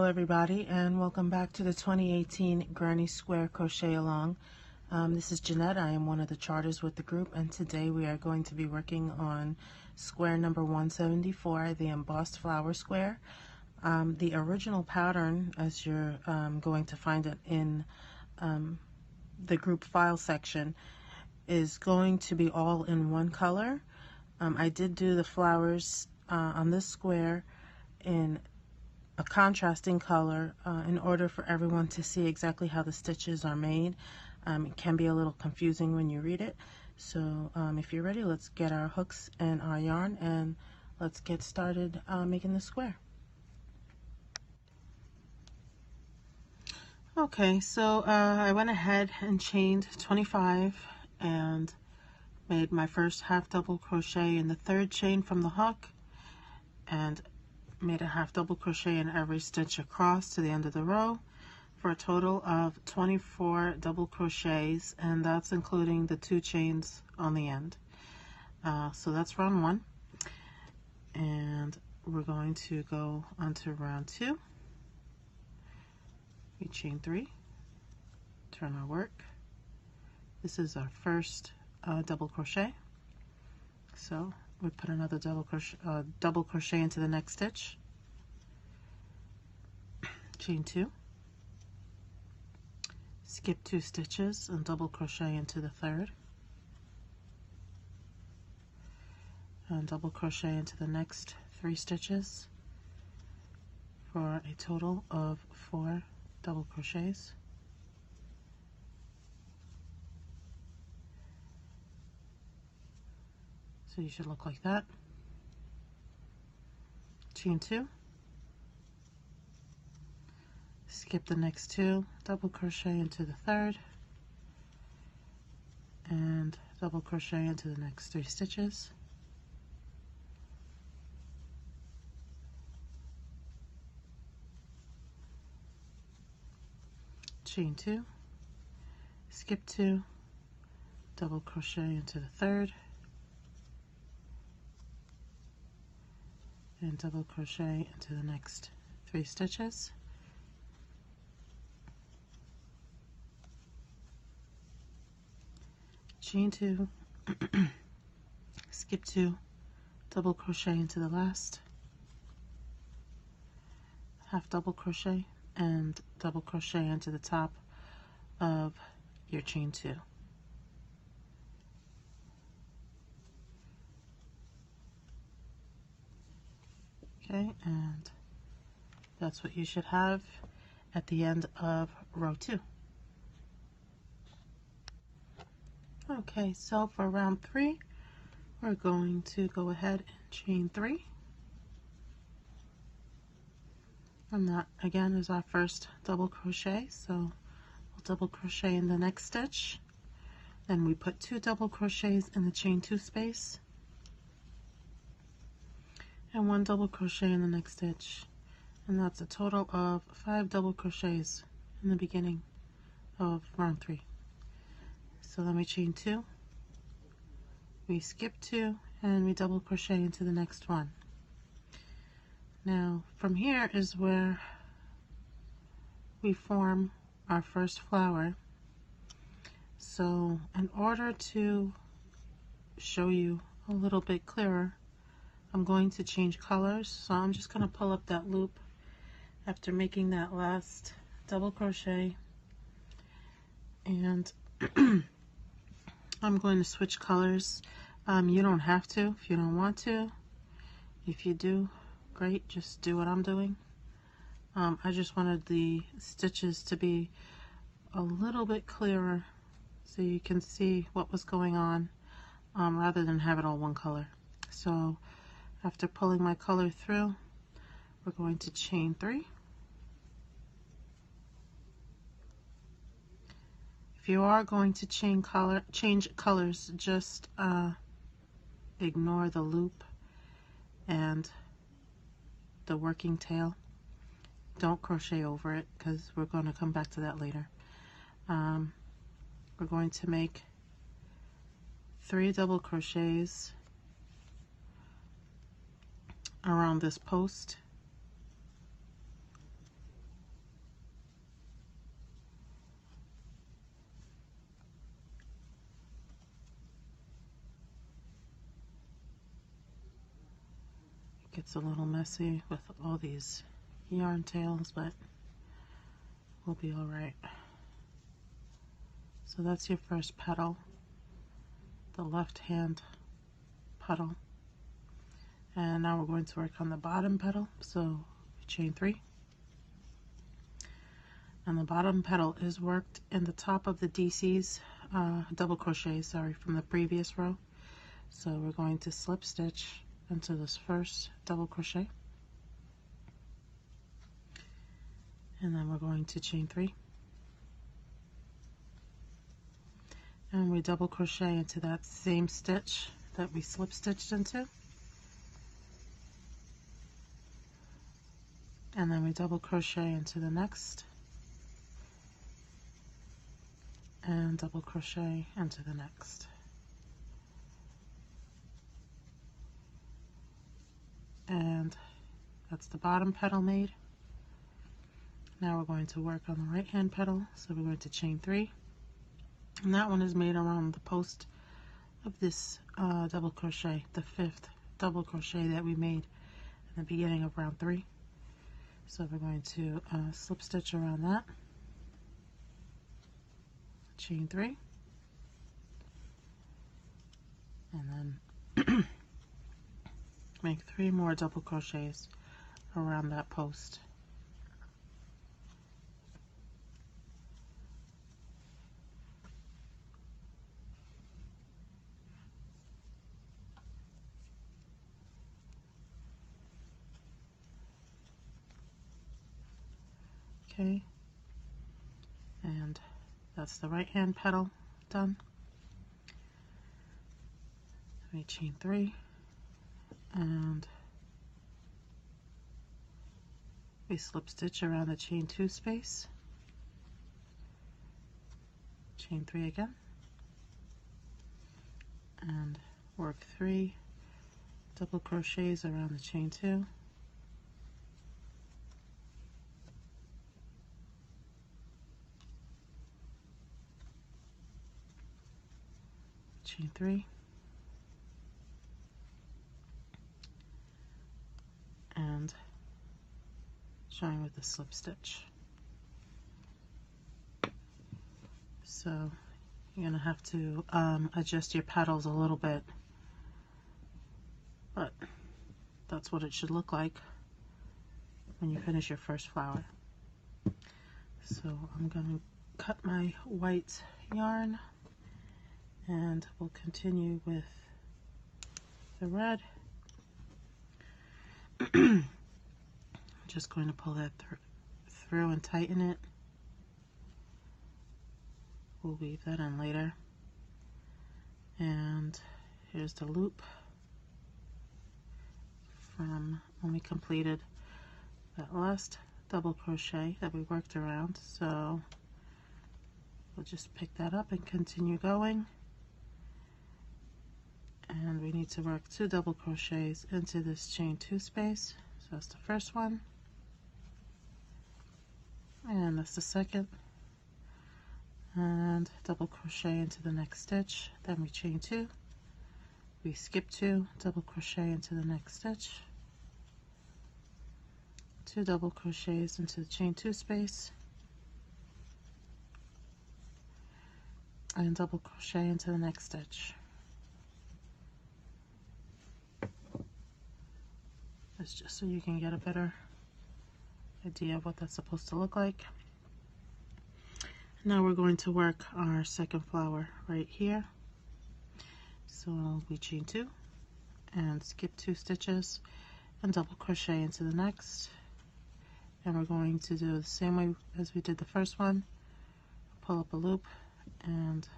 Hello everybody, and welcome back to the 2018 Granny Square Crochet Along. This is Jeanette. I am one of the charters with the group, and today we are going to be working on square number 174, the embossed flower square. The original pattern, as you're going to find it in the group file section, is going to be all in one color. I did do the flowers on this square in a contrasting color in order for everyone to see exactly how the stitches are made. It can be a little confusing when you read it. So if you're ready, let's get our hooks and our yarn and let's get started making the square. Okay, so I went ahead and chained 25 and made my first half double crochet in the third chain from the hook and made a half double crochet in every stitch across to the end of the row for a total of 24 double crochets, and that's including the 2 chains on the end. So that's round 1, and we're going to go on to round 2. We chain 3, turn our work. This is our first double crochet, so we put another double crochet into the next stitch, chain 2, skip 2 stitches and double crochet into the third, and double crochet into the next 3 stitches for a total of 4 double crochets. So you should look like that. Chain 2, skip the next 2, double crochet into the third, and double crochet into the next 3 stitches. Chain 2, skip 2, double crochet into the third, and double crochet into the next 3 stitches. Chain 2, skip 2, double crochet into the last, half double crochet and double crochet into the top of your chain 2. Okay, and that's what you should have at the end of row 2. Okay, so for round 3, we're going to go ahead and chain 3. And that again is our first double crochet, so we'll double crochet in the next stitch. Then we put 2 double crochets in the chain 2 space, and 1 double crochet in the next stitch, and that's a total of 5 double crochets in the beginning of round 3. So then we chain 2, we skip 2, and we double crochet into the next one. Now from here is where we form our first flower. So in order to show you a little bit clearer, I'm going to change colors. So I'm just going to pull up that loop after making that last double crochet, and I'm going to switch colors. You don't have to if you don't want to. If you do, great, just do what I'm doing. I just wanted the stitches to be a little bit clearer so you can see what was going on, rather than have it all one color. So after pulling my color through, we're going to chain 3. If you are going to change colors, just ignore the loop and the working tail. Don't crochet over it because we're going to come back to that later. We're going to make 3 double crochets around this post, Gets a little messy with all these yarn tails, but we'll be all right. So that's your first petal, the left hand petal. And now we're going to work on the bottom petal. So chain 3. And the bottom petal is worked in the top of the Daisies, double crochet, sorry, from the previous row. So we're going to slip stitch into this first double crochet. And then we're going to chain 3. And we double crochet into that same stitch that we slip stitched into. And then we double crochet into the next. And double crochet into the next. And that's the bottom petal made. Now we're going to work on the right hand petal, so we're going to chain 3, and that one is made around the post of this double crochet, the 5th double crochet that we made in the beginning of round 3. So we're going to slip stitch around that, chain 3, and then make 3 more double crochets around that post. Okay, and that's the right hand petal done. We chain 3, and we slip stitch around the chain 2 space, chain 3 again, and work 3 double crochets around the chain 2, chain 3, and join with the slip stitch. So you're gonna have to adjust your petals a little bit, but that's what it should look like when you finish your first flower. So I'm going to cut my white yarn, and we'll continue with the red. Just going to pull that through and tighten it. We'll weave that in later. And here's the loop from when we completed that last double crochet that we worked around. So we'll just pick that up and continue going. And we need to work 2 double crochets into this chain 2 space. So that's the first one, and that's the second, and double crochet into the next stitch. Then we chain 2, we skip 2, double crochet into the next stitch, 2 double crochets into the chain 2 space, and double crochet into the next stitch. That's just so you can get a better idea of what that's supposed to look like. Now we're going to work our second flower right here. So we chain 2 and skip 2 stitches and double crochet into the next. And we're going to do the same way as we did the first one. Pull up a loop, and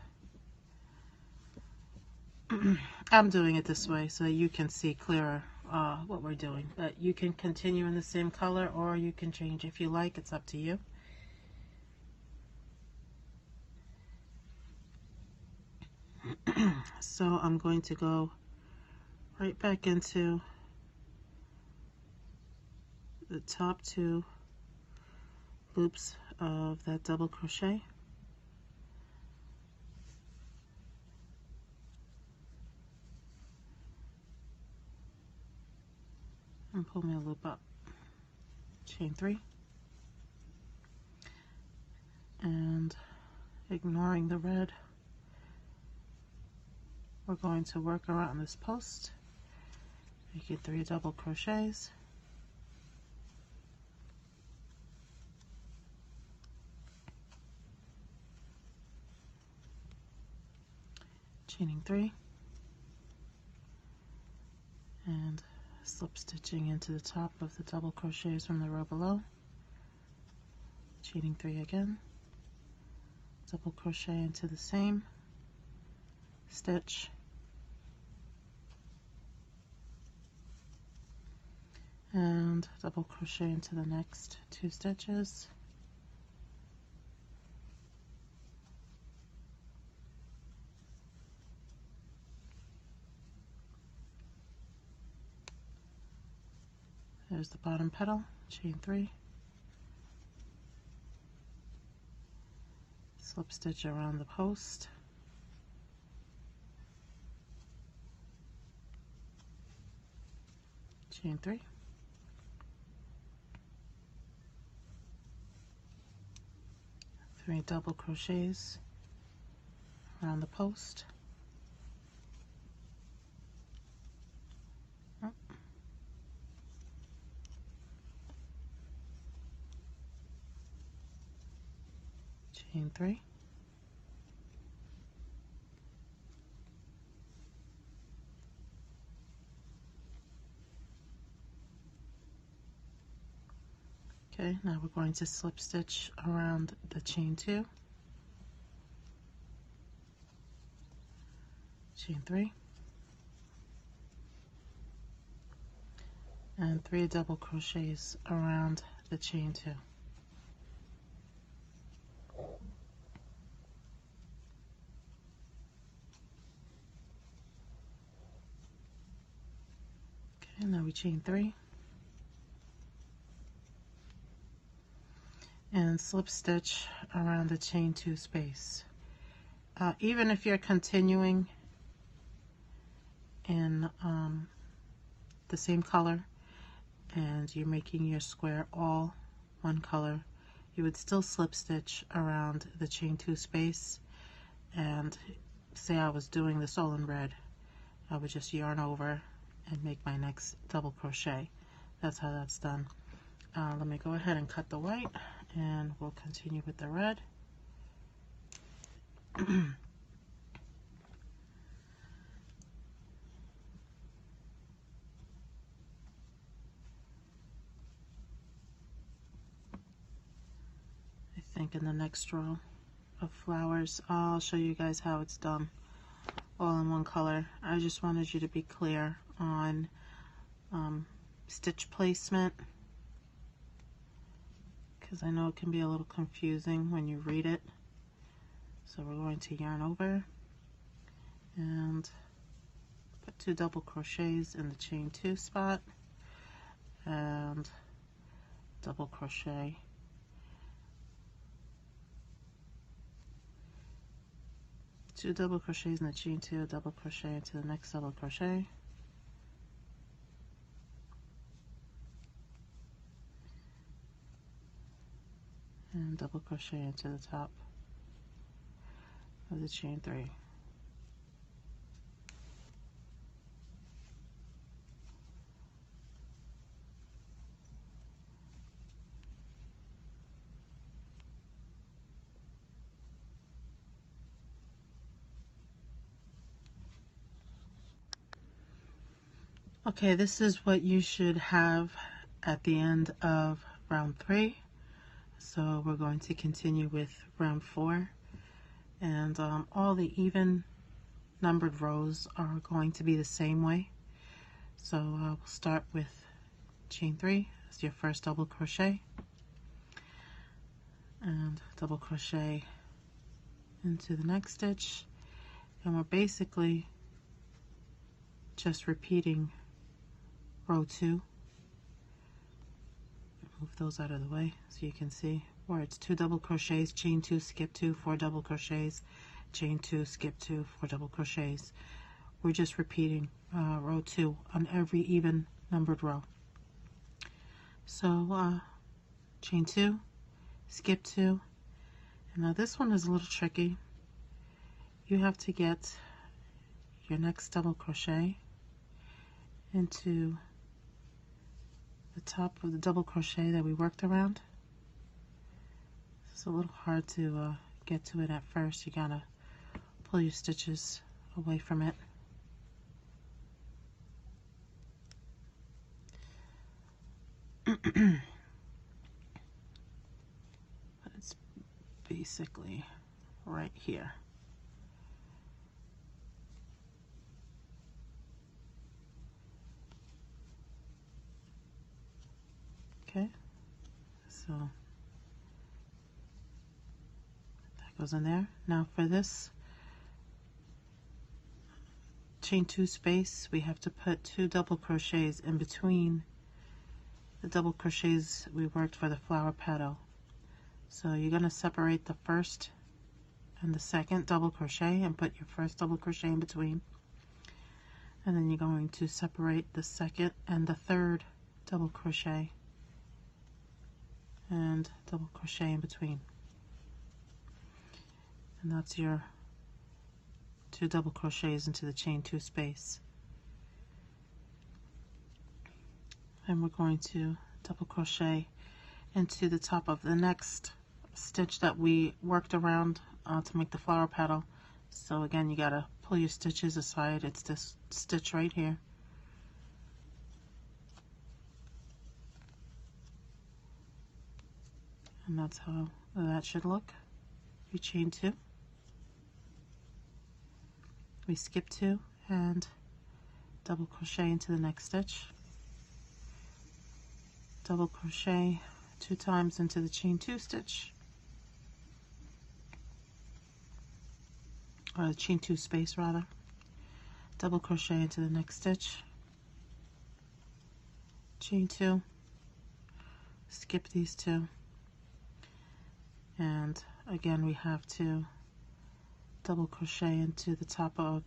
I'm doing it this way so you can see clearer what we're doing, but you can continue in the same color or you can change if you like. It's up to you. So I'm going to go right back into the top 2 loops of that double crochet, and pull me a loop up. Chain 3, and ignoring the red, we're going to work around this post, making 3 double crochets, chaining 3, and slip stitching into the top of the double crochets from the row below, chaining 3 again, double crochet into the same stitch, and double crochet into the next 2 stitches, there's the bottom petal, chain 3, slip stitch around the post, chain 3, three double crochets around the post, chain 3, okay, now we're going to slip stitch around the chain 2, chain 3, and 3 double crochets around the chain 2. Okay, now we chain 3 and slip stitch around the chain 2 space. Even if you're continuing in the same color and you're making your square all one color, you would still slip stitch around the chain 2 space. And say I was doing this all in red, I would just yarn over and make my next double crochet. That's how that's done. Let me go ahead and cut the white and we'll continue with the red. I think in the next row of flowers I'll show you guys how it's done all in one color. I just wanted you to be clear on stitch placement, because I know it can be a little confusing when you read it. So we're going to yarn over and put 2 double crochets in the chain 2 spot and double crochet, two double crochets in the chain 2, double crochet into the next double crochet, and double crochet into the top of the chain 3. Okay, this is what you should have at the end of round 3. So we're going to continue with round 4, and all the even numbered rows are going to be the same way. So we'll start with chain 3 as your first double crochet, and double crochet into the next stitch, and we're basically just repeating row 2. Move those out of the way so you can see where it's 2 double crochets, chain 2, skip 2, 4 double crochets, chain 2, skip 2, 4 double crochets. We're just repeating row 2 on every even numbered row. So chain 2, skip 2, and now this one is a little tricky. You have to get your next double crochet into the top of the double crochet that we worked around. It's a little hard to get to it at first. You gotta pull your stitches away from it. But it's basically right here. Okay, so that goes in there. Now for this chain 2 space, we have to put 2 double crochets in between the double crochets we worked for the flower petal. So you're going to separate the first and the second double crochet and put your first double crochet in between, and then you're going to separate the second and the third double crochet and double crochet in between, and that's your 2 double crochets into the chain 2 space. And we're going to double crochet into the top of the next stitch that we worked around to make the flower petal. So again, you gotta pull your stitches aside. It's this stitch right here. And that's how that should look. We chain 2, we skip 2 and double crochet into the next stitch, double crochet 2 times into the chain 2 stitch, or the chain 2 space rather, double crochet into the next stitch, chain 2, skip these 2, and again we have to double crochet into the top of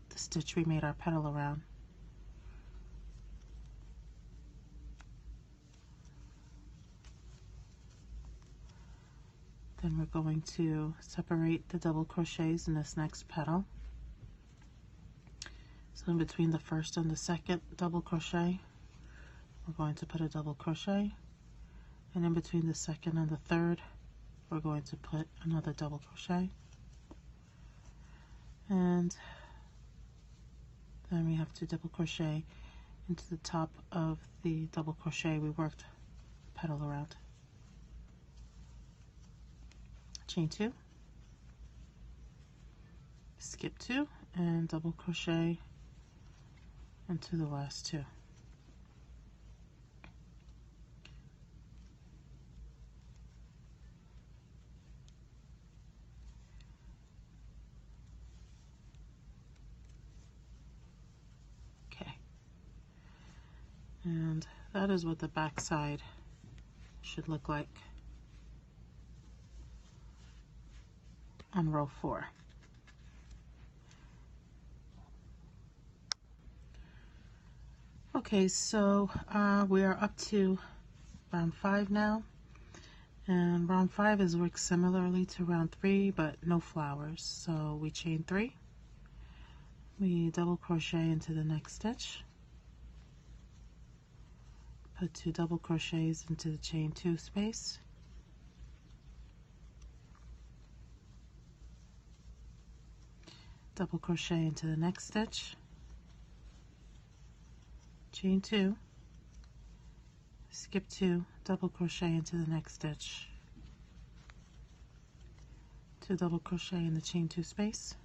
the stitch we made our petal around. Then we're going to separate the double crochets in this next petal. So in between the first and the second double crochet, we're going to put a double crochet, and in between the second and the third, we're going to put another double crochet, and then we have to double crochet into the top of the double crochet we worked petal around. Chain 2, skip 2, and double crochet into the last 2. Okay, and that is what the back side should look like on row 4. Okay, so we are up to round 5 now, and round 5 is worked similarly to round 3 but no flowers. So we chain 3, we double crochet into the next stitch, put 2 double crochets into the chain 2 space, double crochet into the next stitch, chain 2, skip 2, double crochet into the next stitch, 2 double crochet in the chain 2 space,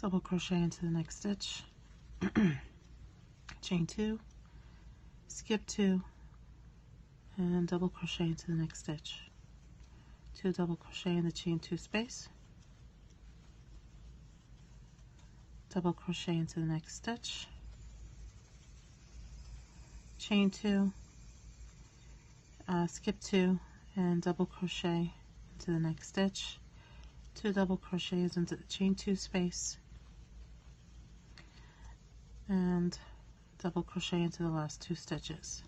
double crochet into the next stitch, chain 2, skip 2, and double crochet into the next stitch, 2 double crochet in the chain 2 space, double crochet into the next stitch, chain 2, skip 2, and double crochet into the next stitch, 2 double crochets into the chain 2 space, and double crochet into the last 2 stitches.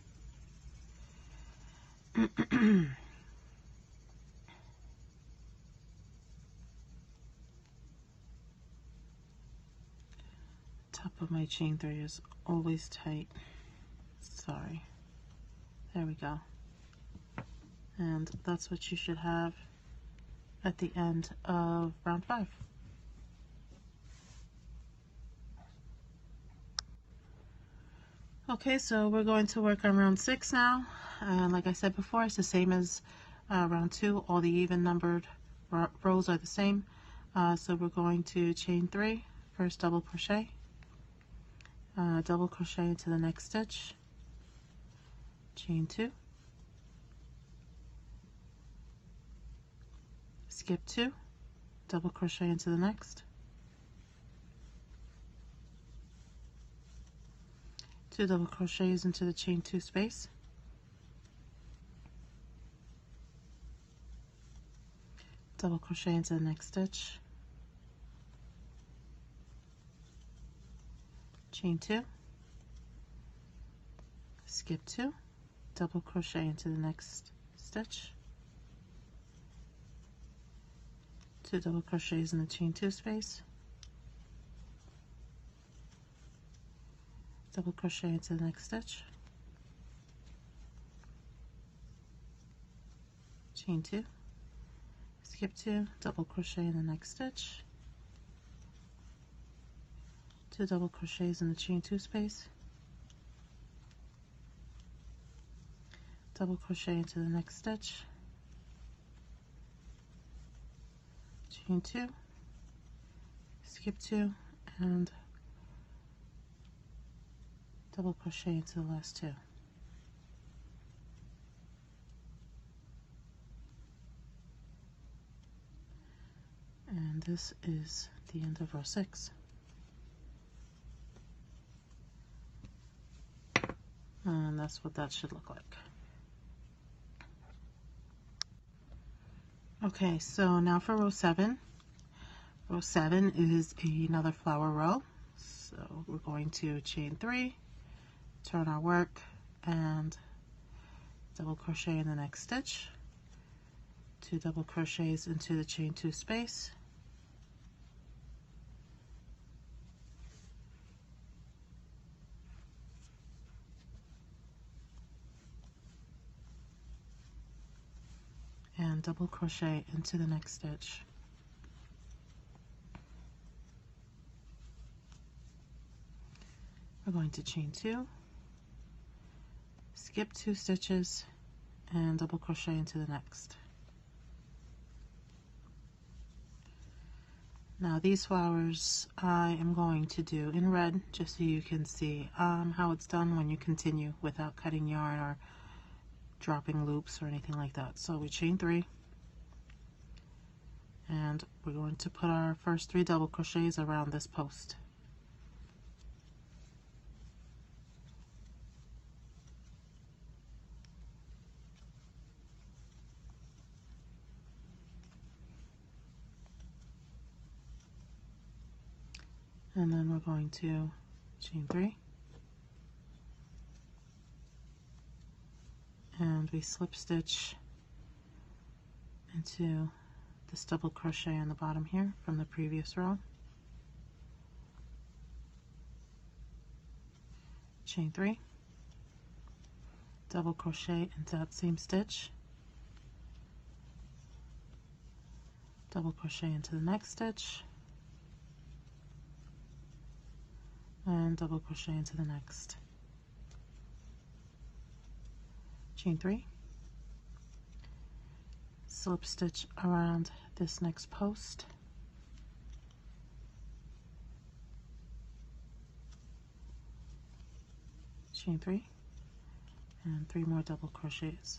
Top of my chain 3 is always tight. Sorry. There we go. And that's what you should have at the end of round 5. Okay, so we're going to work on round 6 now. And like I said before, it's the same as round 2. All the even numbered rows are the same. So we're going to chain 3, first double crochet, double crochet into the next stitch, chain 2, skip 2, double crochet into the next, 2 double crochets into the chain 2 space, double crochet into the next stitch, chain 2, skip 2, double crochet into the next stitch, 2 double crochets in the chain 2 space, double crochet into the next stitch, chain 2, skip 2, double crochet in the next stitch, 2 double crochets in the chain 2 space, double crochet into the next stitch, chain 2, skip 2, and double crochet into the last 2. And this is the end of row 6. And that's what that should look like. Okay, so now for row 7. Row 7 is another flower row. So we're going to chain 3, turn our work, and double crochet in the next stitch, 2 double crochets into the chain 2 space, and double crochet into the next stitch. We're going to chain 2, skip 2 stitches, and double crochet into the next. Now these flowers I am going to do in red just so you can see how it's done when you continue without cutting yarn or dropping loops or anything like that. So we chain 3, and we're going to put our first 3 double crochets around this post. And then we're going to chain 3, and we slip stitch into this double crochet on the bottom here from the previous row, chain 3, double crochet into that same stitch, double crochet into the next stitch, and double crochet into the next, chain 3, slip stitch around this next post, chain 3, and 3 more double crochets.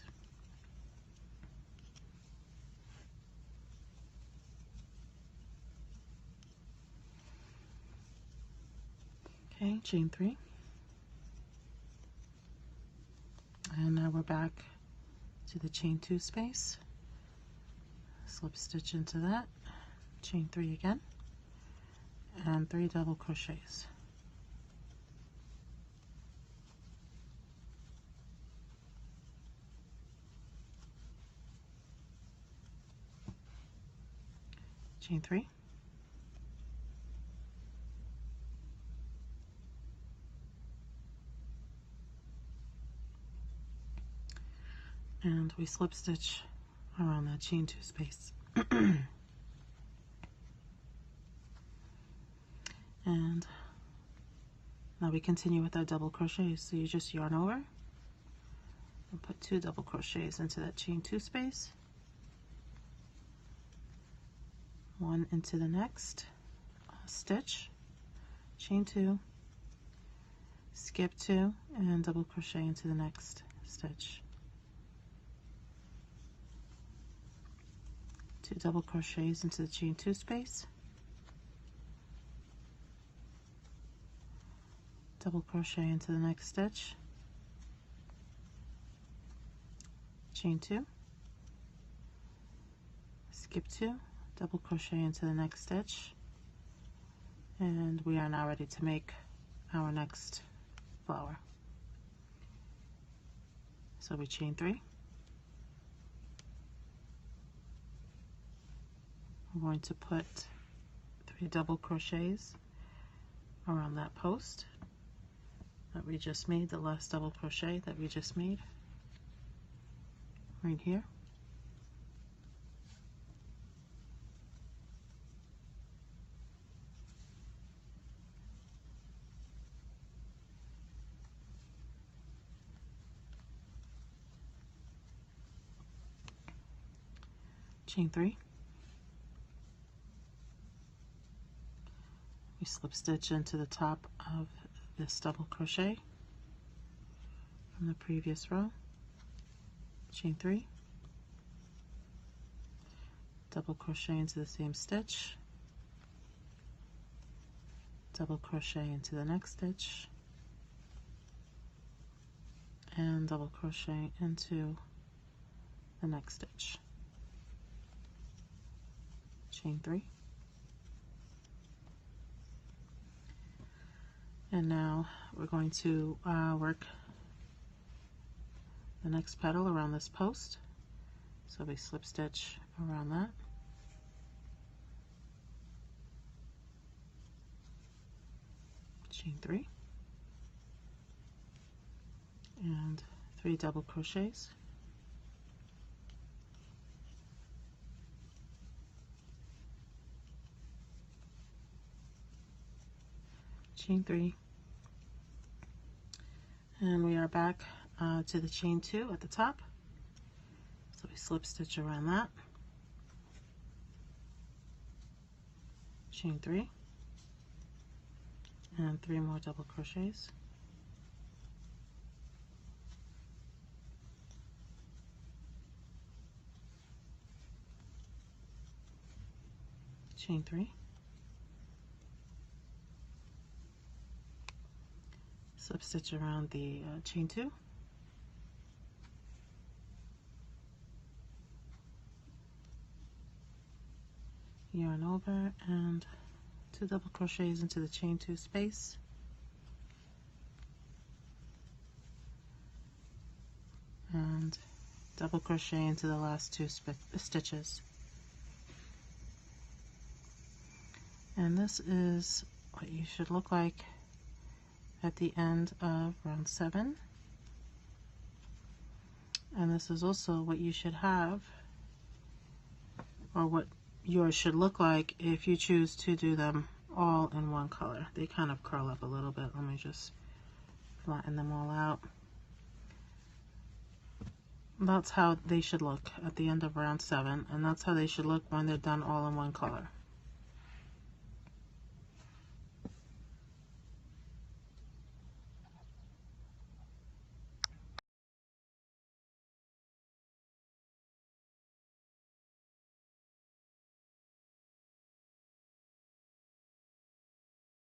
Okay, chain 3, and now we're back to the chain 2 space, slip stitch into that, chain 3 again, and 3 double crochets. chain 3, and we slip stitch around that chain 2 space. And now we continue with our double crochets. So you just yarn over and put 2 double crochets into that chain 2 space, 1 into the next stitch, chain 2, skip 2, and double crochet into the next stitch. 2 double crochets into the chain 2 space, double crochet into the next stitch, chain 2, skip 2, double crochet into the next stitch, and we are now ready to make our next flower. So we chain 3, we're going to put 3 double crochets around that post that we just made, the last double crochet that we just made right here. Chain 3, we slip stitch into the top of this double crochet from the previous row, chain 3, double crochet into the same stitch, double crochet into the next stitch, and double crochet into the next stitch, chain 3. And now we're going to work the next petal around this post. So we slip stitch around that. Chain 3. And 3 double crochets. Chain 3. And we are back to the chain 2 at the top. So we slip stitch around that. Chain 3. And 3 more double crochets. Chain 3. Slip stitch around the chain 2. Yarn over and 2 double crochets into the chain 2 space. And double crochet into the last 2 stitches. And this is what you should look like at the end of round 7. And this is also what you should have, or what yours should look like if you choose to do them all in one color. They kind of curl up a little bit. Let me just flatten them all out. That's how they should look at the end of round 7, and that's how they should look when they're done all in one color.